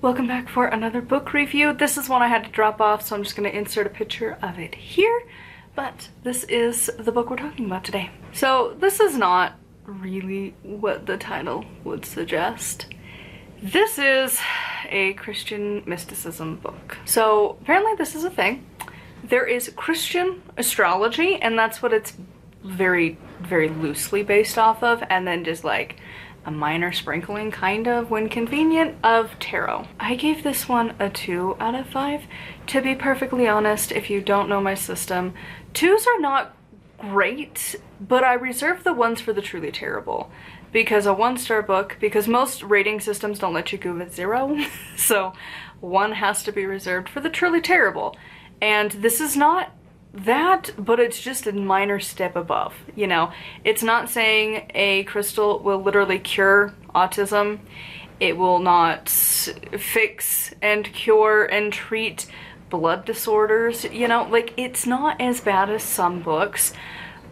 Welcome back for another book review. This is one I had to drop off, so I'm just going to insert a picture of it here. But this is the book we're talking about today. So this is not really what the title would suggest. This is a Christian mysticism book. So apparently this is a thing. There is Christian astrology, and that's what it's very, very loosely based off of, and then just like a minor sprinkling, kind of, when convenient, of tarot. I gave this one a 2 out of 5. To be perfectly honest, if you don't know my system, 2s are not great, but I reserve the 1s for the truly terrible. Because a 1-star book, because most rating systems don't let you go with 0, so 1 has to be reserved for the truly terrible. And this is not that, but it's just a minor step above, you know. It's not saying a crystal will literally cure autism. It will not fix and cure and treat blood disorders, you know, like it's not as bad as some books,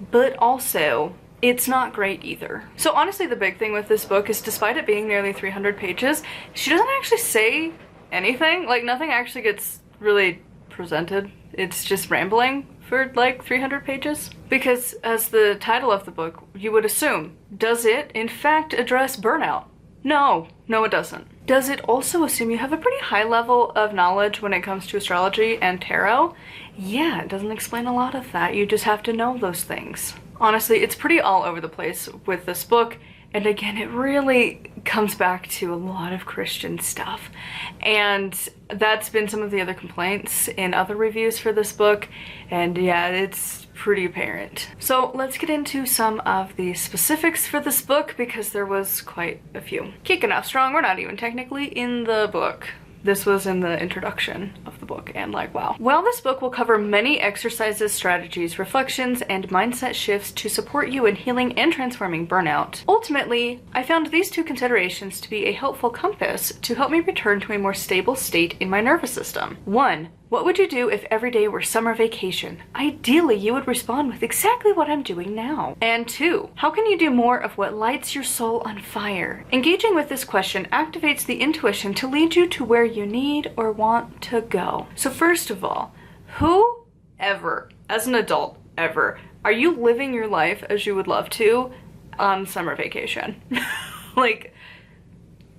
but also it's not great either. So honestly, the big thing with this book is, despite it being nearly 300 pages, she doesn't actually say anything. Like, nothing actually gets really presented. It's just rambling for like 300 pages. Because as the title of the book, you would assume, does it in fact address burnout? No, it doesn't. Does it also assume you have a pretty high level of knowledge when it comes to astrology and tarot? Yeah, it doesn't explain a lot of that. You just have to know those things. Honestly, it's pretty all over the place with this book. And again, it really comes back to a lot of Christian stuff. And that's been some of the other complaints in other reviews for this book. And yeah, it's pretty apparent. So let's get into some of the specifics for this book, because there was quite a few. Kicking off strong, we're not even technically in the book. This was in the introduction of the book, and like, wow. While this book will cover many exercises, strategies, reflections, and mindset shifts to support you in healing and transforming burnout, ultimately, I found these 2 considerations to be a helpful compass to help me return to a more stable state in my nervous system. 1. What would you do if every day were summer vacation? Ideally, you would respond with exactly what I'm doing now. And 2, how can you do more of what lights your soul on fire? Engaging with this question activates the intuition to lead you to where you need or want to go. So first of all, who ever, as an adult ever, are you living your life as you would love to on summer vacation? Like,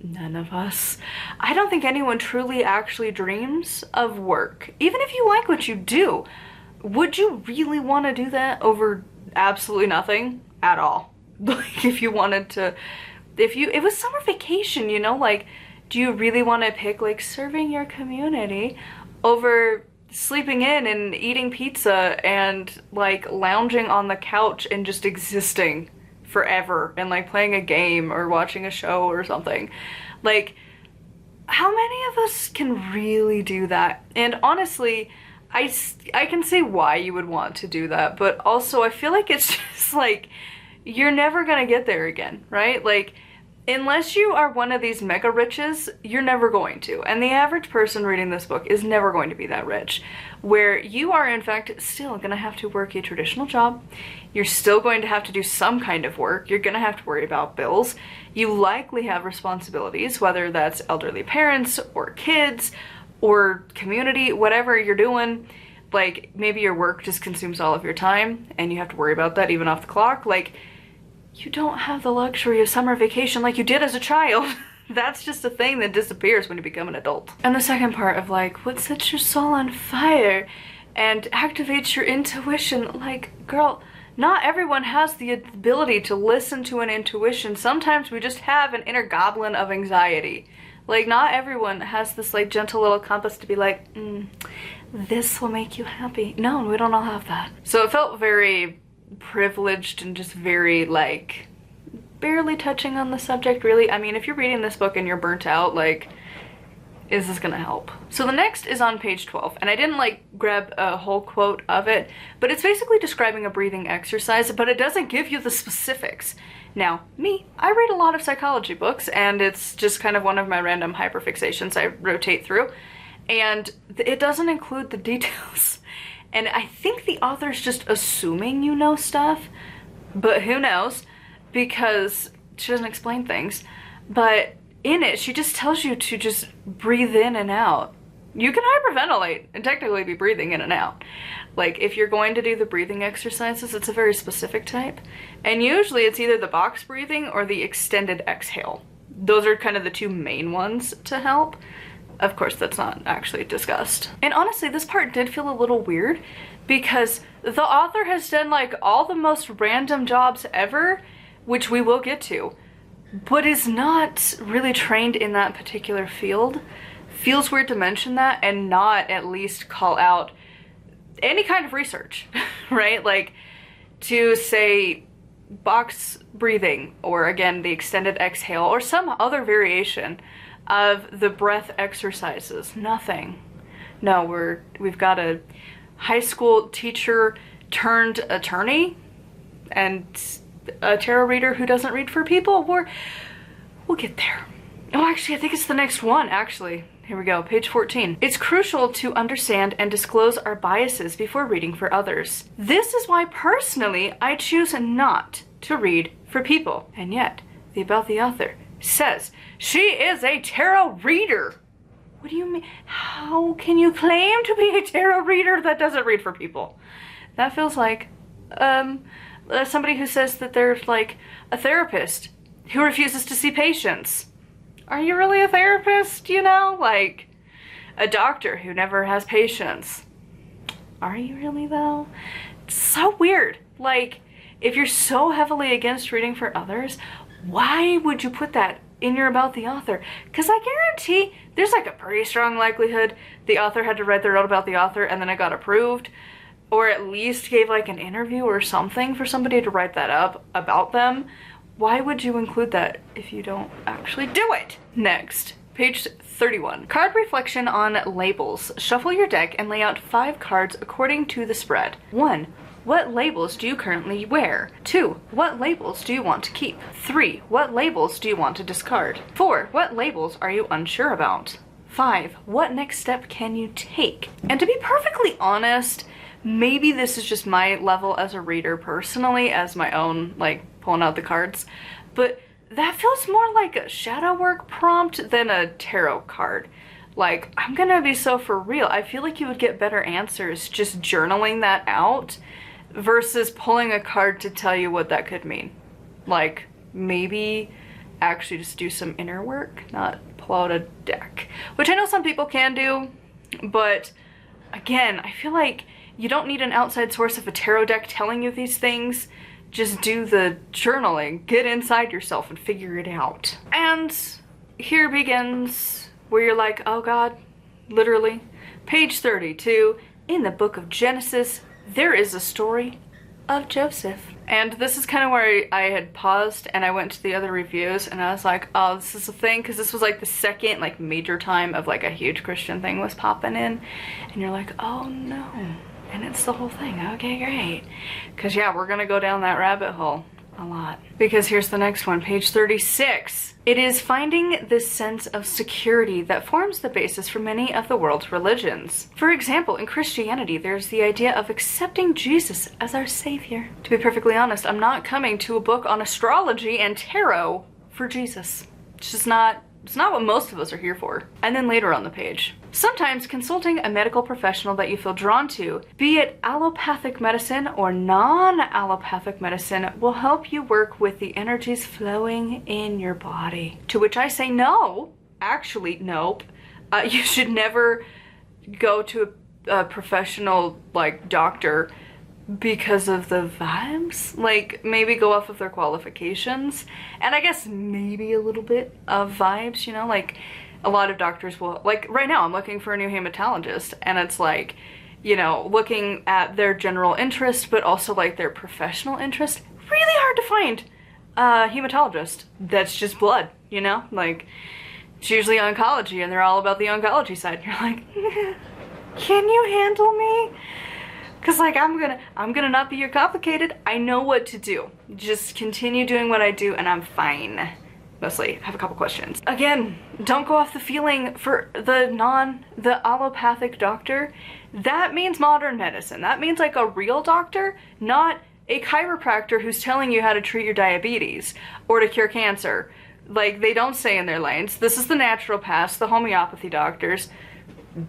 none of us. I don't think anyone truly actually dreams of work. Even if you like what you do, would you really want to do that over absolutely nothing at all? Like, if you wanted to, it was summer vacation, you know, like, do you really want to pick like serving your community over sleeping in and eating pizza and like lounging on the couch and just existing forever and like playing a game or watching a show or something? Like, how many of us can really do that? And honestly, I can see why you would want to do that, but also I feel like it's just like, you're never gonna get there again, right? Like, unless you are one of these mega riches, you're never going to. And the average person reading this book is never going to be that rich, where you are in fact still gonna have to work a traditional job. You're still going to have to do some kind of work. You're gonna have to worry about bills. You likely have responsibilities, whether that's elderly parents or kids or community, whatever you're doing. Like, maybe your work just consumes all of your time and you have to worry about that even off the clock. Like, you don't have the luxury of summer vacation like you did as a child. That's just a thing that disappears when you become an adult. And the second part of like, what sets your soul on fire and activates your intuition, like, girl, not everyone has the ability to listen to an intuition. Sometimes we just have an inner goblin of anxiety. Like, not everyone has this like gentle little compass to be like, this will make you happy. No, we don't all have that. So it felt very privileged and just very like barely touching on the subject, really. I mean, if you're reading this book and you're burnt out, like, is this gonna help? So the next is on page 12, and I didn't like grab a whole quote of it, but it's basically describing a breathing exercise, but it doesn't give you the specifics. Now, I read a lot of psychology books, and it's just kind of one of my random hyperfixations I rotate through, and it doesn't include the details. And I think the author's just assuming you know stuff, but who knows, because she doesn't explain things. But in it, she just tells you to just breathe in and out. You can hyperventilate and technically be breathing in and out. Like, if you're going to do the breathing exercises, it's a very specific type. And usually it's either the box breathing or the extended exhale. Those are kind of the two main ones to help. Of course, that's not actually discussed. And honestly, this part did feel a little weird because the author has done like all the most random jobs ever, which we will get to, but is not really trained in that particular field. Feels weird to mention that and not at least call out any kind of research, right? Like, to say box breathing, or again, the extended exhale, or some other variation of the breath exercises. Nothing. No, we've got a high school teacher turned attorney and a tarot reader who doesn't read for people. We'll get there. Oh, actually, I think it's the next one, actually. Here we go, page 14. It's crucial to understand and disclose our biases before reading for others. This is why, personally, I choose not to read for people. And yet, the About the Author says she is a tarot reader. What do you mean? How can you claim to be a tarot reader that doesn't read for people? That feels like somebody who says that they're like a therapist who refuses to see patients. Are you really a therapist, you know? Like, a doctor who never has patients. Are you really, though? It's so weird. Like, if you're so heavily against reading for others, why would you put that in your About the Author? Because I guarantee there's like a pretty strong likelihood the author had to write their own About the Author and then it got approved, or at least gave like an interview or something for somebody to write that up about them. Why would you include that if you don't actually do it? Next, page 31. Card reflection on labels. Shuffle your deck and lay out 5 cards according to the spread. 1. What labels do you currently wear? 2. What labels do you want to keep? 3. What labels do you want to discard? 4. What labels are you unsure about? 5. What next step can you take? And to be perfectly honest, maybe this is just my level as a reader personally, as my own, like, pulling out the cards, but that feels more like a shadow work prompt than a tarot card. Like, I'm gonna be so for real, I feel like you would get better answers just journaling that out versus pulling a card to tell you what that could mean. Like, maybe actually just do some inner work, not pull out a deck, which I know some people can do, but again, I feel like you don't need an outside source of a tarot deck telling you these things. Just do the journaling, get inside yourself and figure it out. And here begins where you're like, oh God, literally. Page 32, in the book of Genesis, there is a story of Joseph. And this is kind of where I had paused and I went to the other reviews and I was like, oh, this is a thing, because this was like the second like major time of like a huge Christian thing was popping in. And you're like, oh no. And it's the whole thing. Okay, great. Because yeah, we're gonna go down that rabbit hole a lot. Because here's the next one, page 36. It is finding this sense of security that forms the basis for many of the world's religions. For example, in Christianity, there's the idea of accepting Jesus as our savior. To be perfectly honest, I'm not coming to a book on astrology and tarot for Jesus. It's just not, it's not what most of us are here for. And then later on the page, sometimes consulting a medical professional that you feel drawn to, be it allopathic medicine or non-allopathic medicine, will help you work with the energies flowing in your body. To which I say no. Actually, nope. You should never go to a professional like doctor because of the vibes. Like, maybe go off of their qualifications. And I guess maybe a little bit of vibes, you know, like a lot of doctors will, like right now I'm looking for a new hematologist and it's like, you know, looking at their general interest but also like their professional interest. Really hard to find a hematologist that's just blood, you know, like it's usually oncology and they're all about the oncology side. You're like, can you handle me? Because like I'm gonna not be your complicated. I know what to do. Just continue doing what I do and I'm fine. Mostly, I have a couple questions. Again, don't go off the feeling for the allopathic doctor. That means modern medicine. That means like a real doctor, not a chiropractor who's telling you how to treat your diabetes or to cure cancer. Like, they don't stay in their lanes. This is the naturopaths, the homeopathy doctors,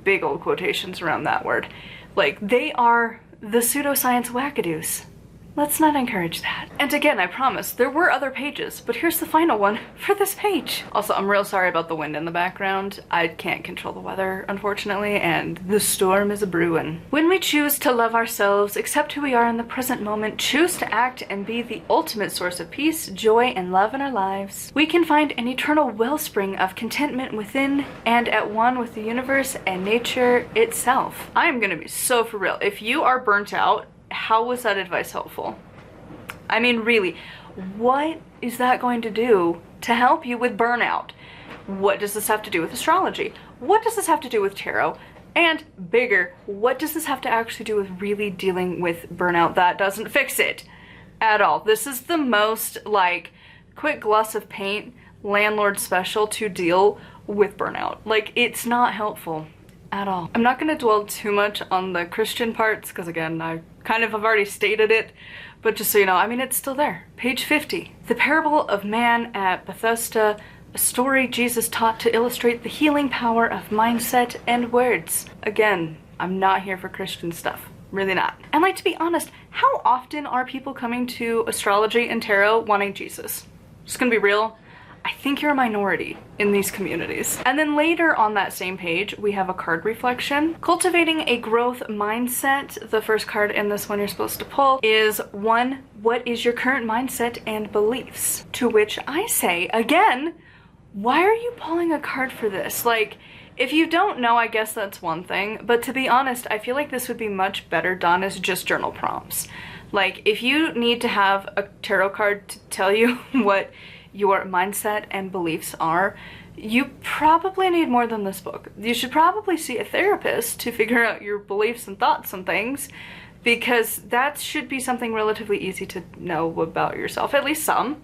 big old quotations around that word. Like, they are the pseudoscience wackadoos. Let's not encourage that. And again, I promise, there were other pages, but here's the final one for this page. Also, I'm real sorry about the wind in the background. I can't control the weather, unfortunately, and the storm is a-brewin'. When we choose to love ourselves, accept who we are in the present moment, choose to act and be the ultimate source of peace, joy, and love in our lives, we can find an eternal wellspring of contentment within and at one with the universe and nature itself. I am gonna be so for real. If you are burnt out, how was that advice helpful? I mean, really, what is that going to do to help you with burnout? What does this have to do with astrology? What does this have to do with tarot? And bigger, what does this have to actually do with really dealing with burnout? That doesn't fix it at all. This is the most, like, quick gloss of paint landlord special to deal with burnout. Like, it's not helpful at all. I'm not going to dwell too much on the Christian parts because, again, I kind of have already stated it, but just so you know, I mean, it's still there. Page 50. The parable of man at Bethesda, a story Jesus taught to illustrate the healing power of mindset and words. Again, I'm not here for Christian stuff. Really not. And like, to be honest, how often are people coming to astrology and tarot wanting Jesus? Just gonna be real. I think you're a minority in these communities. And then later on that same page, we have a card reflection. Cultivating a growth mindset. The first card in this one you're supposed to pull is 1, what is your current mindset and beliefs? To which I say, again, why are you pulling a card for this? Like, if you don't know, I guess that's one thing, but to be honest, I feel like this would be much better done as just journal prompts. Like, if you need to have a tarot card to tell you what your mindset and beliefs are, you probably need more than this book. You should probably see a therapist to figure out your beliefs and thoughts and things, because that should be something relatively easy to know about yourself, at least some.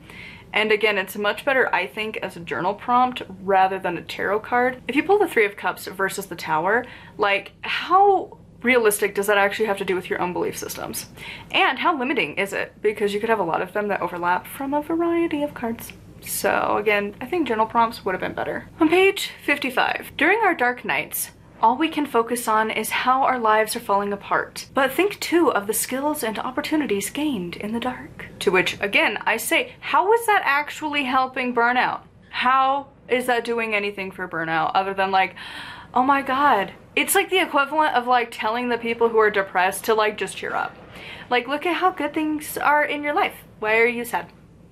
And again, it's much better, I think, as a journal prompt rather than a tarot card. If you pull the 3 of Cups versus the Tower, like, how realistic does that actually have to do with your own belief systems? And how limiting is it? Because you could have a lot of them that overlap from a variety of cards. So again, I think journal prompts would have been better. On page 55, during our dark nights, all we can focus on is how our lives are falling apart. But think too of the skills and opportunities gained in the dark. To which, again, I say, how is that actually helping burnout? How is that doing anything for burnout other than like, oh my god. It's like the equivalent of like telling the people who are depressed to like just cheer up. Like, look at how good things are in your life. Why are you sad?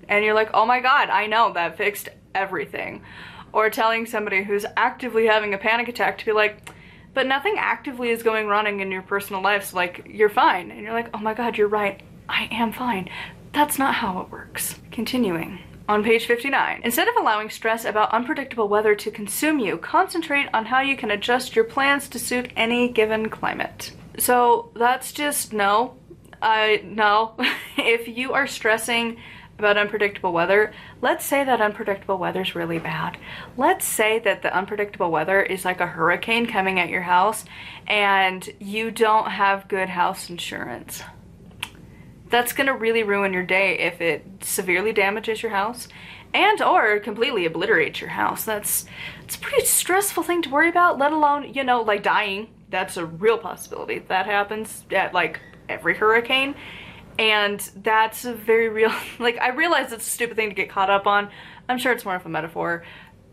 And you're like, oh my god, I know, that fixed everything. Or telling somebody who's actively having a panic attack to be like, but nothing actively is going wrong in your personal life, so like, you're fine. And you're like, oh my god, you're right, I am fine. That's not how it works. Continuing. On page 59, instead of allowing stress about unpredictable weather to consume you, concentrate on how you can adjust your plans to suit any given climate. So that's just no. No. If you are stressing about unpredictable weather, let's say that unpredictable weather is really bad. Let's say that the unpredictable weather is like a hurricane coming at your house and you don't have good house insurance. That's gonna really ruin your day if it severely damages your house and or completely obliterates your house. It's a pretty stressful thing to worry about, let alone, you know, like dying. That's a real possibility. That happens at like every hurricane. And that's a very real, like, I realize it's a stupid thing to get caught up on. I'm sure it's more of a metaphor,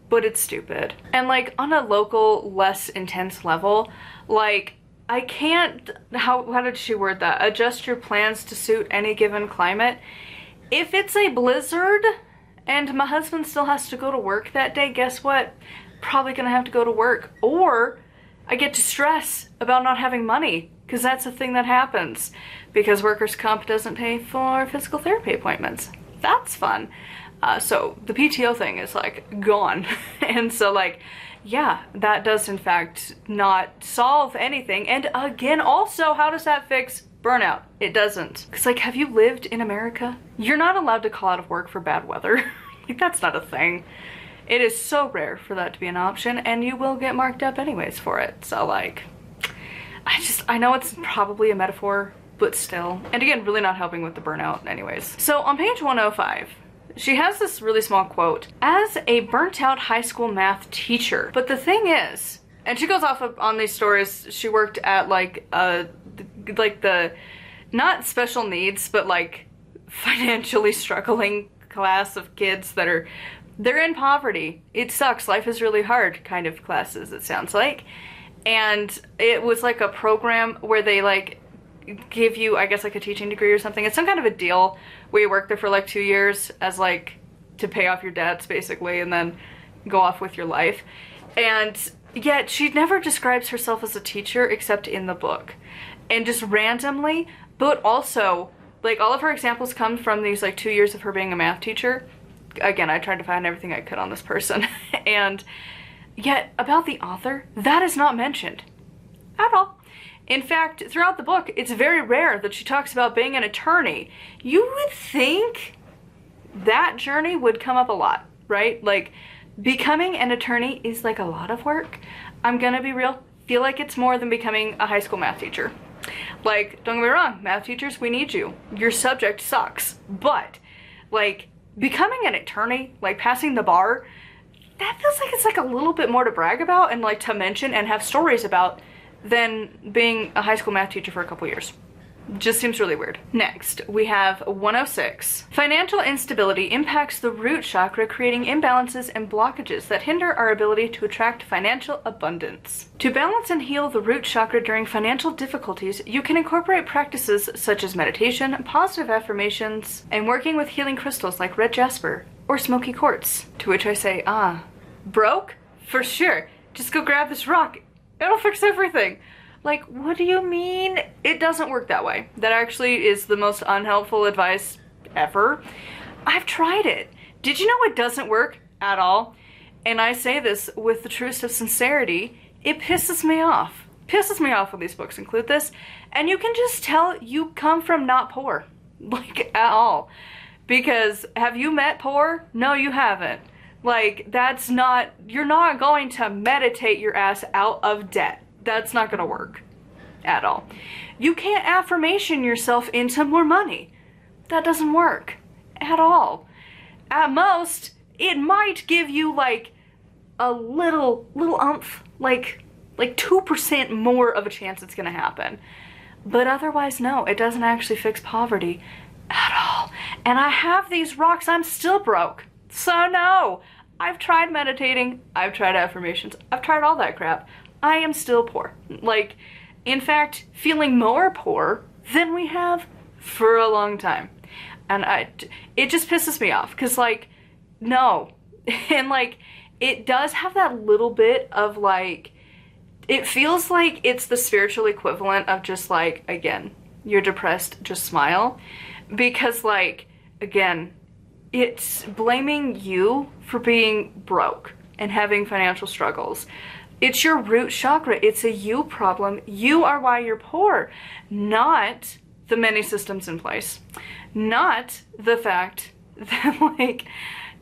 but it's stupid. And like on a local, less intense level, like, I can't, how did she word that? Adjust your plans to suit any given climate. If it's a blizzard and my husband still has to go to work that day, guess what? Probably gonna have to go to work. Or I get to stress about not having money, because that's a thing that happens. Because workers' comp doesn't pay for physical therapy appointments. That's fun. So the PTO thing is like gone. And so like, yeah, that does in fact not solve anything. And again, also, how does that fix burnout? It doesn't. Because like, have you lived in America? You're not allowed to call out of work for bad weather. Like, that's not a thing. It is so rare for that to be an option, and you will get marked up anyways for it. So like, I know it's probably a metaphor, but still. And again, really not helping with the burnout anyways. So on page 105, she has this really small quote. As a burnt out high school math teacher. But the thing is, and she goes off on these stories, she worked at like the, not special needs, but like financially struggling class of kids that they're in poverty. It sucks. Life is really hard kind of classes, it sounds like. And it was like a program where they like give you, I guess, like a teaching degree or something. It's some kind of a deal where you work there for like 2 years as like to pay off your debts basically and then go off with your life. And yet she never describes herself as a teacher except in the book. And just randomly, but also like all of her examples come from these like 2 years of her being a math teacher. Again, I tried to find everything I could on this person. And yet about the author, that is not mentioned at all. In fact, throughout the book, it's very rare that she talks about being an attorney. You would think that journey would come up a lot, right? Like, becoming an attorney is like a lot of work. I'm gonna be real, feel like it's more than becoming a high school math teacher. Like, don't get me wrong, math teachers, we need you. Your subject sucks. But, like, becoming an attorney, like passing the bar, that feels like it's like a little bit more to brag about and like to mention and have stories about than being a high school math teacher for a couple years. Just seems really weird. Next, we have 106. Financial instability impacts the root chakra, creating imbalances and blockages that hinder our ability to attract financial abundance. To balance and heal the root chakra during financial difficulties, you can incorporate practices such as meditation, positive affirmations, and working with healing crystals like red jasper or smoky quartz. To which I say, broke? For sure. Just go grab this rock. It'll fix everything. Like, what do you mean? It doesn't work that way. That actually is the most unhelpful advice ever. I've tried it. Did you know it doesn't work at all? And I say this with the truest of sincerity. It pisses me off. Pisses me off when these books include this. And you can just tell you come from not poor. Like, at all. Because have you met poor? No, you haven't. Like, that's not, you're not going to meditate your ass out of debt. That's not gonna work at all. You can't affirmation yourself into more money. That doesn't work at all. At most, it might give you like a little umph, like 2% more of a chance it's gonna happen. But otherwise, no, it doesn't actually fix poverty at all. And I have these rocks, I'm still broke. So no, I've tried meditating, I've tried affirmations, I've tried all that crap. I am still poor. Like, in fact, feeling more poor than we have for a long time. And it just pisses me off, because like, no. And like, it does have that little bit of like, it feels like it's the spiritual equivalent of just like, again, you're depressed, just smile. Because like, again, it's blaming you for being broke and having financial struggles. It's your root chakra. It's a you problem. You are why you're poor, not the many systems in place. Not the fact that, like,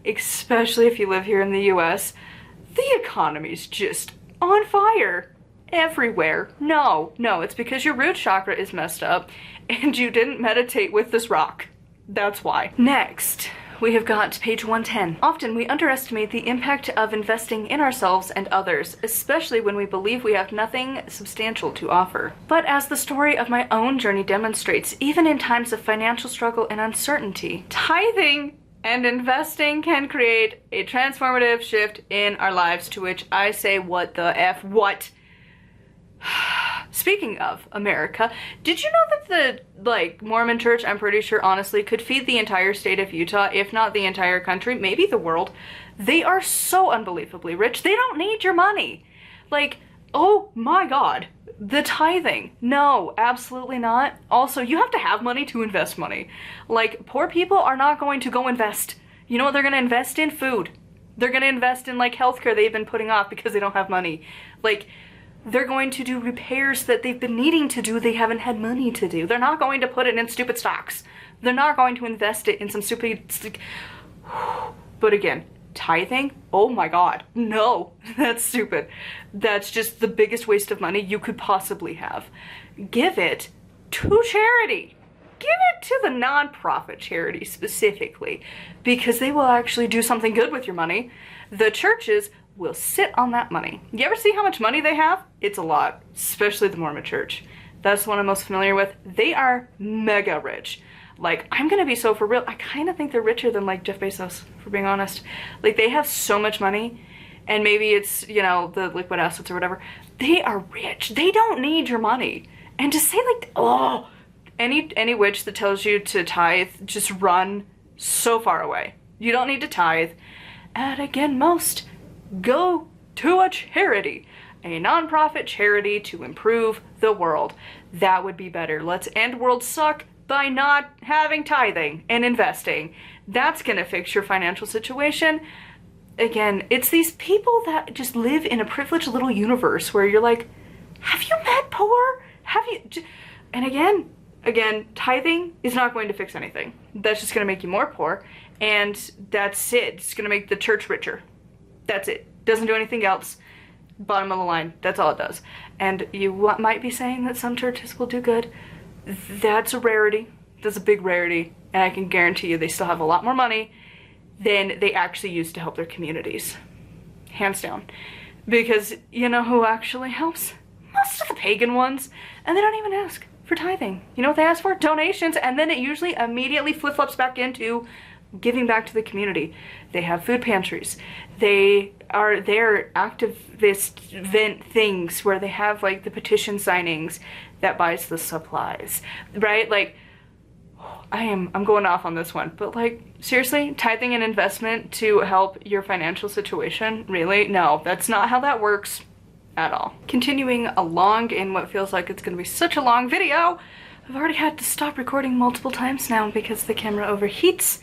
especially if you live here in the US, the economy's just on fire everywhere. No, it's because your root chakra is messed up and you didn't meditate with this rock. That's why. Next, we have got page 110. Often we underestimate the impact of investing in ourselves and others, especially when we believe we have nothing substantial to offer. But as the story of my own journey demonstrates, even in times of financial struggle and uncertainty, tithing and investing can create a transformative shift in our lives, to which I say, what the F, what? Speaking of America, did you know that the Mormon church, I'm pretty sure honestly, could feed the entire state of Utah, if not the entire country, maybe the world? They are so unbelievably rich. They don't need your money. Like, oh my God, the tithing. No, absolutely not. Also, you have to have money to invest money. Like, poor people are not going to go invest. You know what they're going to invest in? Food. They're going to invest in like healthcare they've been putting off because they don't have money. Like, they're going to do repairs that they've been needing to do, they haven't had money to do. They're not going to put it in stupid stocks. They're not going to invest it in some stupid... But again, tithing? Oh my God. No, that's stupid. That's just the biggest waste of money you could possibly have. Give it to charity. give it to the nonprofit charity specifically, because they will actually do something good with your money. The churches will sit on that money. You ever see how much money they have? It's a lot, especially the Mormon church. That's the one I'm most familiar with. They are mega rich. Like, I'm gonna be so for real, I kind of think they're richer than like Jeff Bezos, for being honest. Like, they have so much money, and maybe it's, you know, the liquid assets or whatever. They are rich. They don't need your money. And to say like, oh, any witch that tells you to tithe, just run so far away. You don't need to tithe. And again, most go to a charity, a nonprofit charity to improve the world. That would be better. Let's end world suck by not having tithing and investing. That's gonna fix your financial situation. Again, it's these people that just live in a privileged little universe where you're like, have you met poor? Have you? And again, tithing is not going to fix anything. That's just gonna make you more poor, and that's it. It's gonna make the church richer. That's it. Doesn't do anything else. Bottom of the line, that's all it does. And you might be saying that some churches will do good. That's a rarity. That's a big rarity. And I can guarantee you they still have a lot more money than they actually use to help their communities. Hands down. Because you know who actually helps? Most of the pagan ones. And they don't even ask for tithing. You know what they ask for? Donations. And then it usually immediately flip-flops back into giving back to the community. They have food pantries. They're activist event things where they have like the petition signings that buys the supplies, right? Like, I'm going off on this one, but like, seriously, tithing an investment to help your financial situation? Really? No, that's not how that works at all. Continuing along in what feels like it's gonna be such a long video, I've already had to stop recording multiple times now because the camera overheats,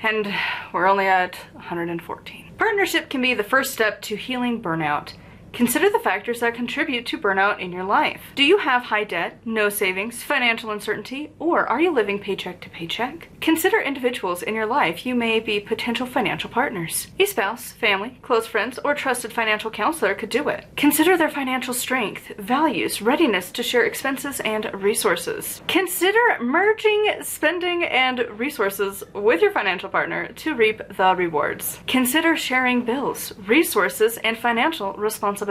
and we're only at 114. Partnership can be the first step to healing burnout. Consider the factors that contribute to burnout in your life. Do you have high debt, no savings, financial uncertainty, or are you living paycheck to paycheck? Consider individuals in your life you may be potential financial partners. A spouse, family, close friends, or trusted financial counselor could do it. Consider their financial strength, values, readiness to share expenses and resources. Consider merging spending and resources with your financial partner to reap the rewards. Consider sharing bills, resources, and financial responsibilities.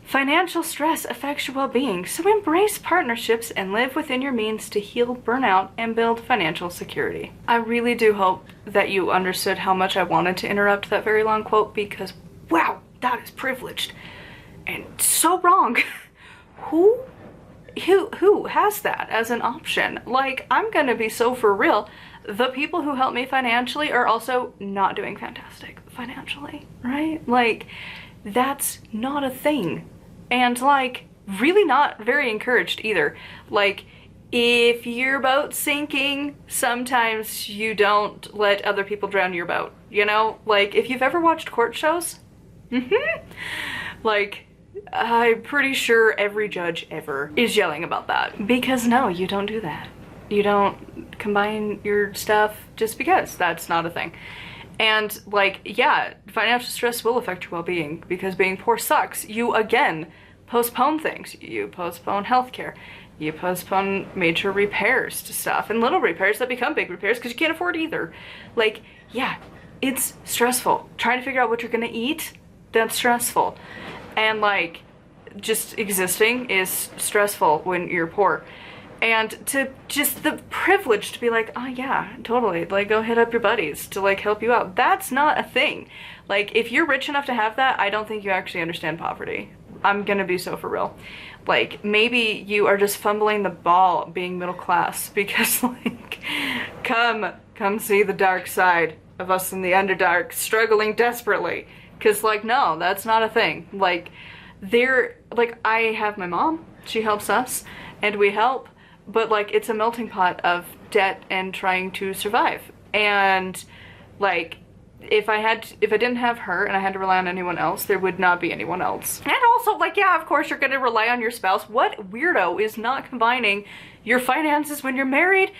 Financial stress affects your well-being, so embrace partnerships and live within your means to heal burnout and build financial security. I really do hope that you understood how much I wanted to interrupt that very long quote, because wow, that is privileged and so wrong. Who has that as an option? Like, I'm gonna be so for real. The people who help me financially are also not doing fantastic financially, right? Like, that's not a thing. And like, really not very encouraged either. Like, if your boat's sinking, sometimes you don't let other people drown your boat, you know? Like, if you've ever watched court shows, like, I'm pretty sure every judge ever is yelling about that. Because no, you don't do that. You don't combine your stuff just because. That's not a thing. And like, yeah, financial stress will affect your well-being because being poor sucks. You, again, postpone things. You postpone healthcare. You postpone major repairs to stuff and little repairs that become big repairs because you can't afford either. Like, yeah, it's stressful. Trying to figure out what you're gonna eat, that's stressful. And like, just existing is stressful when you're poor. And to just the privilege to be like, oh yeah, totally, like go hit up your buddies to like help you out. That's not a thing. Like, if you're rich enough to have that, I don't think you actually understand poverty. I'm gonna be so for real. Like, maybe you are just fumbling the ball being middle class because like, come see the dark side of us in the Underdark struggling desperately. Cause like, no, that's not a thing. Like, I have my mom, she helps us and we help. But like, it's a melting pot of debt and trying to survive. And like, if I didn't have her and I had to rely on anyone else, there would not be anyone else. And also, like, yeah, of course you're gonna rely on your spouse. What weirdo is not combining your finances when you're married?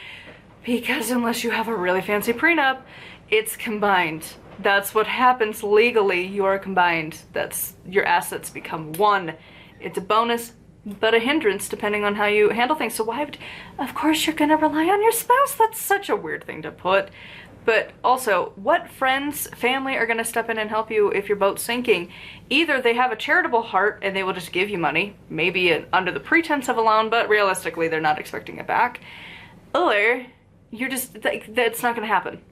Because unless you have a really fancy prenup, it's combined. That's what happens legally. You are combined. That's, your assets become one. It's a bonus, but a hindrance depending on how you handle things. So why would, of course you're gonna rely on your spouse. That's such a weird thing to put. But also, what friends, family are gonna step in and help you if your boat's sinking? Either they have a charitable heart and they will just give you money, maybe under the pretense of a loan, but realistically they're not expecting it back. Or you're just, like, that's not gonna happen.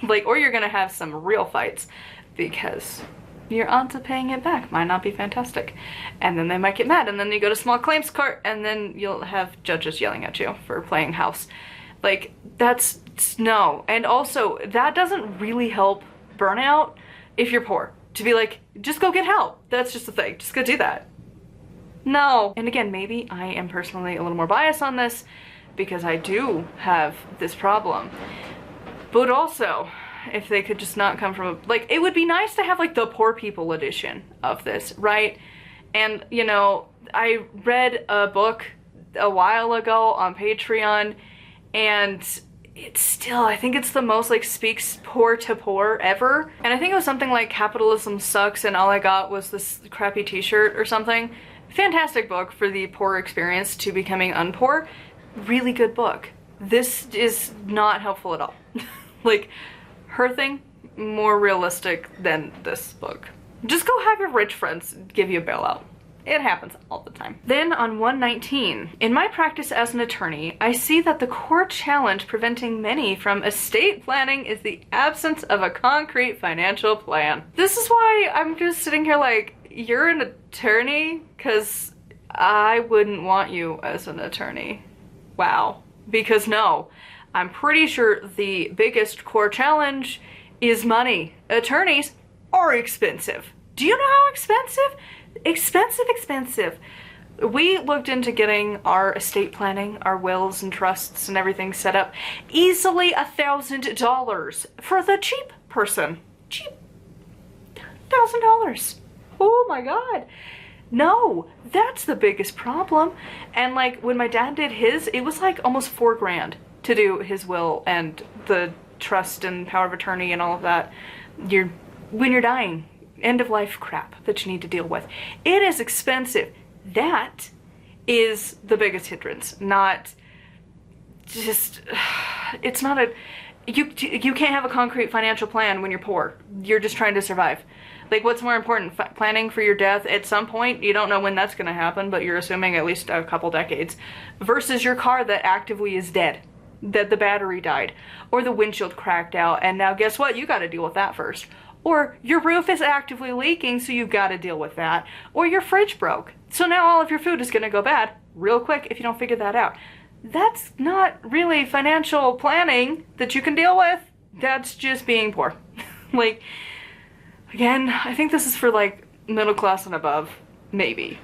Like, or you're gonna have some real fights because your odds of paying it back might not be fantastic. And then they might get mad, and then you go to small claims court, and then you'll have judges yelling at you for playing house. Like, that's, no. And also, that doesn't really help burnout if you're poor. To be like, just go get help. That's just the thing. Just go do that. No. And again, maybe I am personally a little more biased on this because I do have this problem. But also, if they could just not come from, like, it would be nice to have, like, the poor people edition of this, right? And, you know, I read a book a while ago on Patreon, and it's still, I think it's the most, like, speaks poor to poor ever. And I think it was something like capitalism sucks and all I got was this crappy t-shirt or something. Fantastic book for the poor experience to becoming unpoor. Really good book. This is not helpful at all. Like, her thing, more realistic than this book. Just go have your rich friends give you a bailout. It happens all the time. Then on 119, in my practice as an attorney, I see that the core challenge preventing many from estate planning is the absence of a concrete financial plan. This is why I'm just sitting here like, you're an attorney? Because I wouldn't want you as an attorney. Wow. Because no, I'm pretty sure the biggest core challenge is money. Attorneys are expensive. Do you know how expensive? Expensive. We looked into getting our estate planning, our wills and trusts and everything set up. Easily $1,000 for the cheap person. Cheap. $1,000. Oh my God. No, that's the biggest problem. And like when my dad did his, it was like almost $4,000 to do his will and the trust and power of attorney and all of that. When you're dying, end of life crap that you need to deal with. It is expensive. That is the biggest hindrance, not just, it's not a, you can't have a concrete financial plan when you're poor. You're just trying to survive. Like, what's more important, planning for your death at some point? You don't know when that's going to happen, but you're assuming at least a couple decades, versus your car that actively is dead, that the battery died, or the windshield cracked out, and now guess what? You got to deal with that first. Or your roof is actively leaking, so you've got to deal with that. Or your fridge broke, so now all of your food is going to go bad real quick if you don't figure that out. That's not really financial planning that you can deal with. That's just being poor. Like, again, I think this is for like middle class and above. Maybe.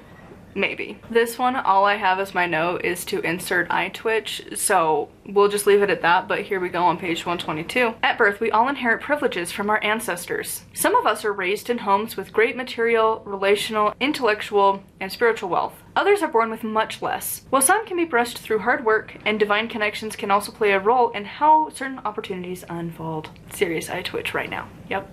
This one, all I have as my note is to insert eye twitch, so we'll just leave it at that, but here we go on page 122. At birth, we all inherit privileges from our ancestors. Some of us are raised in homes with great material, relational, intellectual, and spiritual wealth. Others are born with much less. While some can be brushed through hard work, and divine connections can also play a role in how certain opportunities unfold. Serious eye twitch right now. Yep.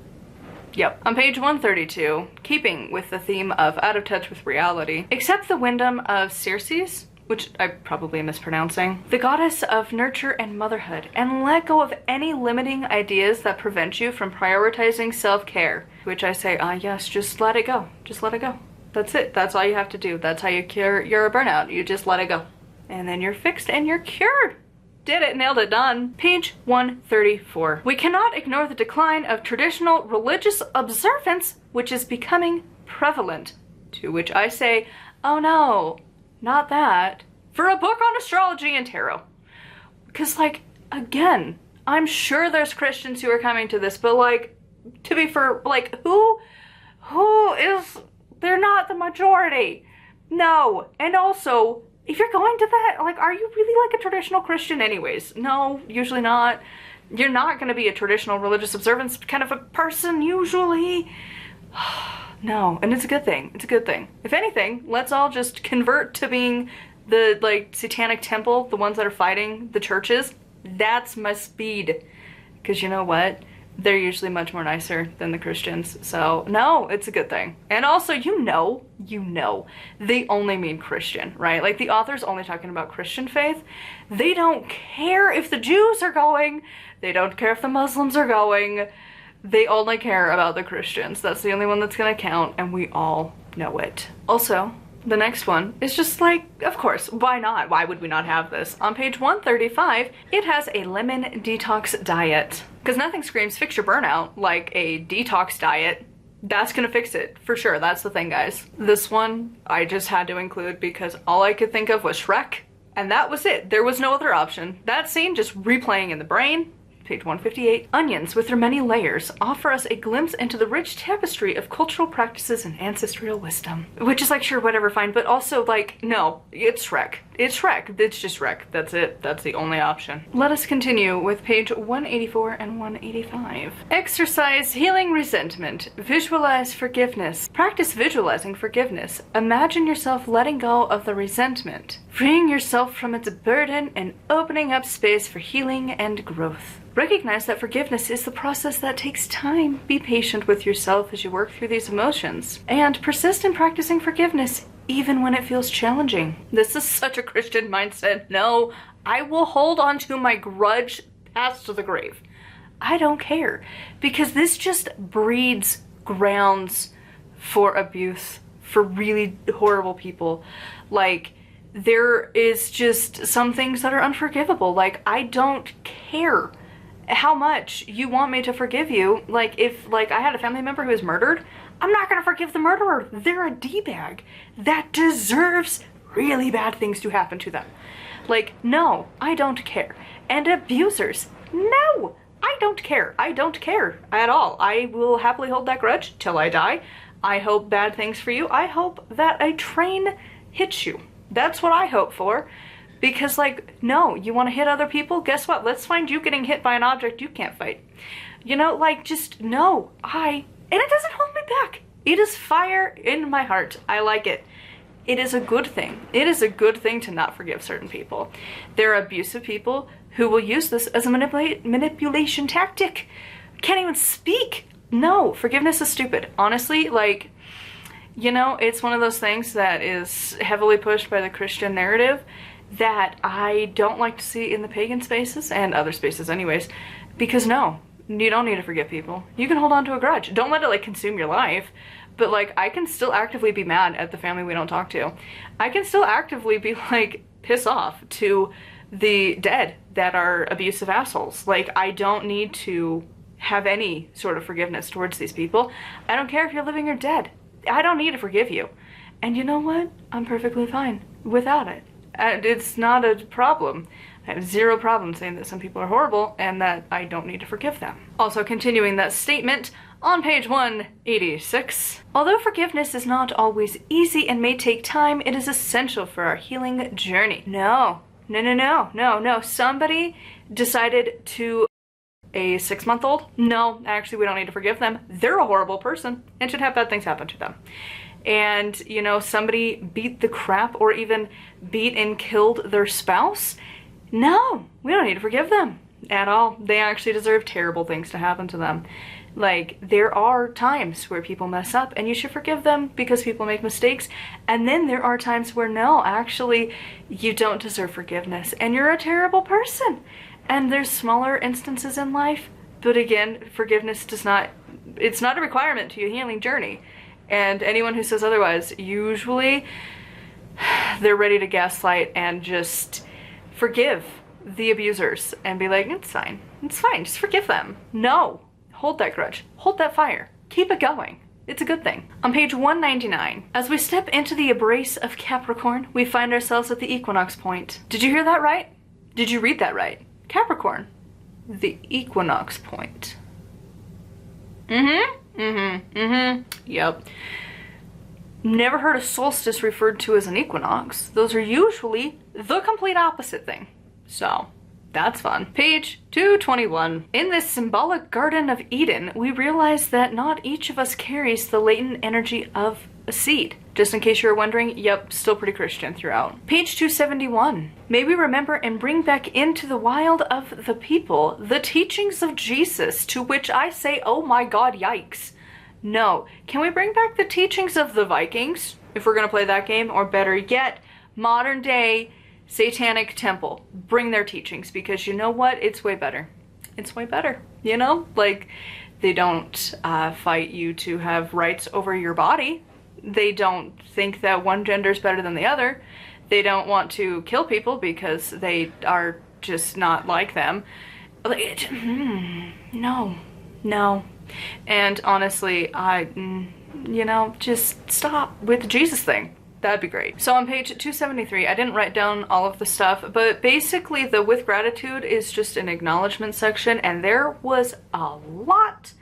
On page 132, keeping with the theme of out of touch with reality, accept the wisdom of Circe, which I probably am mispronouncing, the goddess of nurture and motherhood, and let go of any limiting ideas that prevent you from prioritizing self-care. Which I say, yes, just let it go. Just let it go. That's it. That's all you have to do. That's how you cure your burnout. You just let it go. And then you're fixed and you're cured. Did it, nailed it, done. Page 134. We cannot ignore the decline of traditional religious observance, which is becoming prevalent. To which I say, oh no, not that. For a book on astrology and tarot. Because, like, again, I'm sure there's Christians who are coming to this, but, like, to be fair, like, who is, they're not the majority. No, and also, if you're going to that, like, are you really like a traditional Christian anyways? No, usually not. You're not going to be a traditional religious observance kind of a person, usually. No, and it's a good thing. It's a good thing. If anything, let's all just convert to being the, like, satanic temple, the ones that are fighting the churches. That's my speed. Because you know what? they're usually much more nicer than the Christians. So no, it's a good thing. And also, you know, they only mean Christian, right? Like the author's only talking about Christian faith. They don't care if the Jews are going. They don't care if the Muslims are going. They only care about the Christians. That's the only one that's gonna count, and we all know it. Also, the next one is just like, of course, why not? Why would we not have this? On page 135, it has a lemon detox diet. Because nothing screams fix your burnout like a detox diet. That's gonna fix it, for sure. That's the thing, guys. This one I just had to include because all I could think of was Shrek, and that was it. There was no other option. That scene just replaying in the brain. Page 158. Onions, with their many layers, offer us a glimpse into the rich tapestry of cultural practices and ancestral wisdom. Which is like, sure, whatever, fine, but also like, no, it's Shrek. It's Shrek. It's just Shrek. That's it. That's the only option. Let us continue with page 184 and 185. Exercise healing resentment. Visualize forgiveness. Practice visualizing forgiveness. Imagine yourself letting go of the resentment, freeing yourself from its burden and opening up space for healing and growth. Recognize that forgiveness is the process that takes time. Be patient with yourself as you work through these emotions. And persist in practicing forgiveness even when it feels challenging. This is such a Christian mindset. No, I will hold on to my grudge past the grave. I don't care. Because this just breeds grounds for abuse, for really horrible people. Like, there is just some things that are unforgivable. Like, I don't care how much you want me to forgive you. Like, if like I had a family member who was murdered, I'm not gonna forgive the murderer. They're a D-bag that deserves really bad things to happen to them. Like, no, I don't care. And abusers, no, I don't care. I don't care at all. I will happily hold that grudge till I die. I hope bad things for you. I hope that a train hits you. That's what I hope for. Because, like, no, you want to hit other people? Guess what? Let's find you getting hit by an object you can't fight. You know, like, just, no, and it doesn't hold me back. It is fire in my heart. I like it. It is a good thing. It is a good thing to not forgive certain people. There are abusive people who will use this as a manipulation tactic. Can't even speak. No, forgiveness is stupid. Honestly, like, you know, it's one of those things that is heavily pushed by the Christian narrative that I don't like to see in the pagan spaces and other spaces anyways, because no, you don't need to forgive people. You can hold on to a grudge. Don't let it like consume your life, but like I can still actively be mad at the family we don't talk to. I can still actively be like piss off to the dead that are abusive assholes. Like, I don't need to have any sort of forgiveness towards these people. I don't care if you're living or dead. I don't need to forgive you. And you know what? I'm perfectly fine without it. It's not a problem. I have zero problem saying that some people are horrible and that I don't need to forgive them. Also, continuing that statement, on page 186, although forgiveness is not always easy and may take time, it is essential for our healing journey. No. Somebody decided to a 6-month-old? No, actually, we don't need to forgive them. They're a horrible person and should have bad things happen to them. And, you know, somebody beat the crap or even beat and killed their spouse? No, we don't need to forgive them at all. They actually deserve terrible things to happen to them. Like, there are times where people mess up and you should forgive them because people make mistakes. And then there are times where no, actually, you don't deserve forgiveness and you're a terrible person. And there's smaller instances in life, but again, forgiveness it's not a requirement to your healing journey. And anyone who says otherwise, usually they're ready to gaslight and just forgive the abusers and be like, it's fine, just forgive them. No, hold that grudge, hold that fire, keep it going. It's a good thing. On page 199, as we step into the embrace of Capricorn, we find ourselves at the equinox point. Did you hear that right? Did you read that right? Capricorn, the equinox point. Yep. Never heard a solstice referred to as an equinox. Those are usually the complete opposite thing. So, That's fun. Page 221. In this symbolic Garden of Eden, we realize that not each of us carries the latent energy of a seed. Just in case you were wondering, yep, still pretty Christian throughout. Page 271. May we remember and bring back into the wild of the people the teachings of Jesus, to which I say, oh my god, yikes. No. Can we bring back the teachings of the Vikings, if we're gonna play that game? Or better yet, modern day Satanic Temple. Bring their teachings, because you know what? It's way better. It's way better, you know? Like, they don't fight you to have rights over your body. They don't think that one gender is better than the other. They don't want to kill people because they are just not like them. Like, no. And honestly, you know, just stop with the Jesus thing. That'd be great. So on page 273, I didn't write down all of the stuff, but basically the with gratitude is just an acknowledgement section, and there was a lot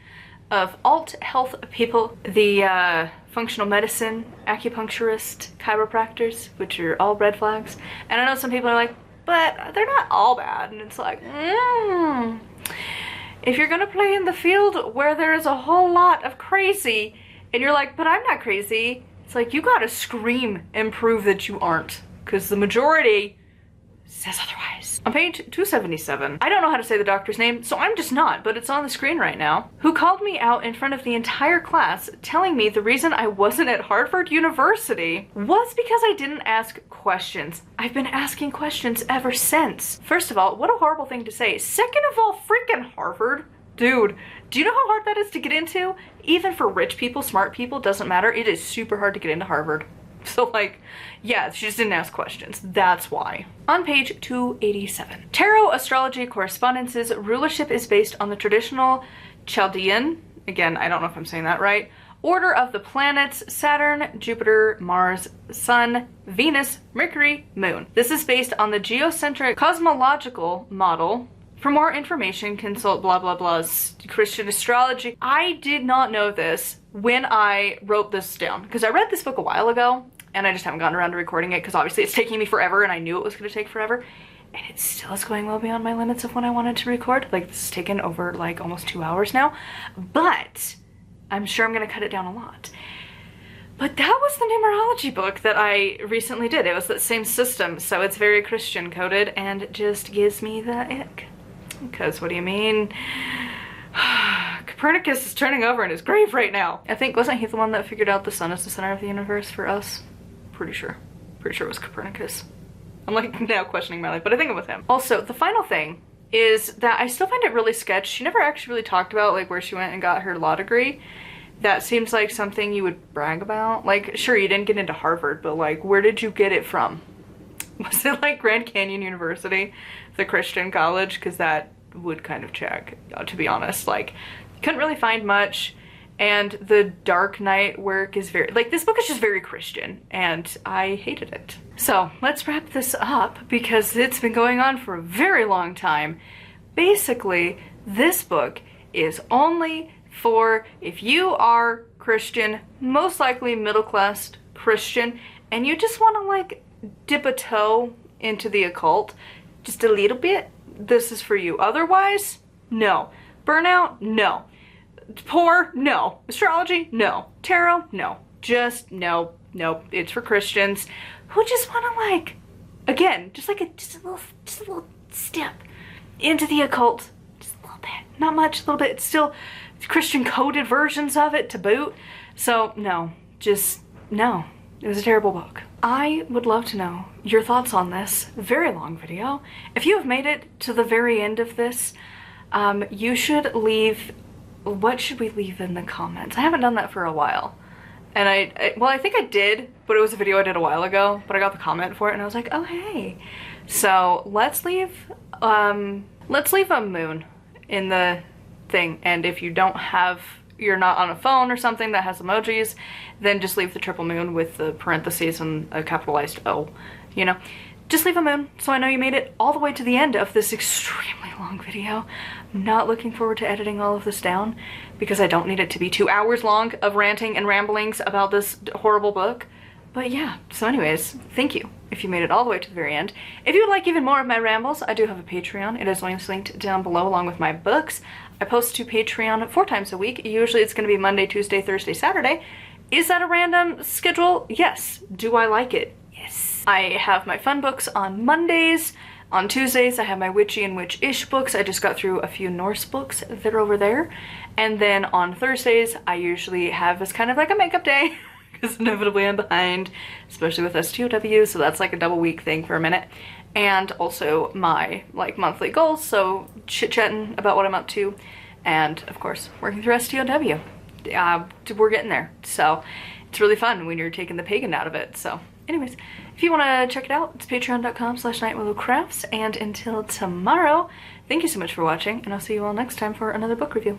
of alt health people, the functional medicine, acupuncturist, chiropractors, which are all red flags. And I know some people are like, but they're not all bad. And it's like, if you're gonna play in the field where there is a whole lot of crazy, and you're like, but I'm not crazy, it's like, you gotta scream and prove that you aren't, because the majority says otherwise. On page 277, I don't know how to say the doctor's name, so I'm just not, but it's on the screen right now, who called me out in front of the entire class, telling me the reason I wasn't at Harvard University was because I didn't ask questions. I've been asking questions ever since. First of all, what a horrible thing to say. Second of all, freaking Harvard. Dude, do you know how hard that is to get into? Even for rich people, smart people, doesn't matter. It is super hard to get into Harvard. So like, yeah, she just didn't ask questions. That's why. On page 287. Tarot astrology correspondences rulership is based on the traditional Chaldean, again, I don't know if I'm saying that right, order of the planets Saturn, Jupiter, Mars, Sun, Venus, Mercury, Moon. This is based on the geocentric cosmological model. For more information, consult blah blah blah's Christian astrology. I did not know this when I wrote this down, because I read this book a while ago and I just haven't gotten around to recording it because obviously it's taking me forever and I knew it was going to take forever, and it still is going well beyond my limits of when I wanted to record. Like, this has taken over like almost 2 hours now, but I'm sure I'm going to cut it down a lot. But that was the numerology book that I recently did. It was that same system, so it's very Christian coded and just gives me the ick. Because what do you mean? Copernicus is turning over in his grave right now. I think, wasn't he the one that figured out the sun is the center of the universe for us? Pretty sure it was Copernicus. I'm like now questioning my life, but I think it was him. Also, the final thing is that I still find it really sketch. She never actually really talked about like where she went and got her law degree. That seems like something you would brag about. Like, sure, you didn't get into Harvard, but like, where did you get it from? Was it like Grand Canyon University, the Christian college? Because that would kind of check, to be honest. Like, couldn't really find much, and the Dark Knight work is very, like, this book is just very Christian, and I hated it. So let's wrap this up because it's been going on for a very long time. Basically, this book is only for if you are Christian, most likely middle-class Christian, and you just want to like dip a toe into the occult just a little bit. This is for you. Otherwise, no. Burnout, no. Poor, no. Astrology, no. Tarot, no. Just no. Nope. It's for Christians who just want to like, again, just a little step into the occult. Just a little bit. Not much, a little bit. It's still Christian coded versions of it to boot. So no, just no. It was a terrible book. I would love to know your thoughts on this very long video. If you have made it to the very end of this, you should leave, what should we leave in the comments? I haven't done that for a while. And I think I did, but it was a video I did a while ago, but I got the comment for it and I was like, oh hey. So let's leave a moon in the thing, and if you don't have, you're not on a phone or something that has emojis, then just leave the triple moon with the parentheses and a capitalized O, you know. Just leave a moon so I know you made it all the way to the end of this extremely long video. I'm not looking forward to editing all of this down because I don't need it to be 2 hours long of ranting and ramblings about this horrible book. But yeah, so anyways, thank you if you made it all the way to the very end. If you would like even more of my rambles, I do have a Patreon. It is linked down below along with my books. I post to Patreon 4 times a week. Usually it's going to be Monday, Tuesday, Thursday, Saturday. Is that a random schedule? Yes. Do I like it? Yes. I have my fun books on Mondays. On Tuesdays, I have my witchy and witch-ish books. I just got through a few Norse books that are over there. And then on Thursdays, I usually have as kind of like a makeup day. Because inevitably I'm behind, especially with STOW, so that's like a double week thing for a minute. And also my like monthly goals, so chit-chatting about what I'm up to, and of course working through STOW. We're getting there, so it's really fun when you're taking the pagan out of it. So anyways, if you want to check it out, it's patreon.com/nightwillowcrafts, and until tomorrow, thank you so much for watching, and I'll see you all next time for another book review.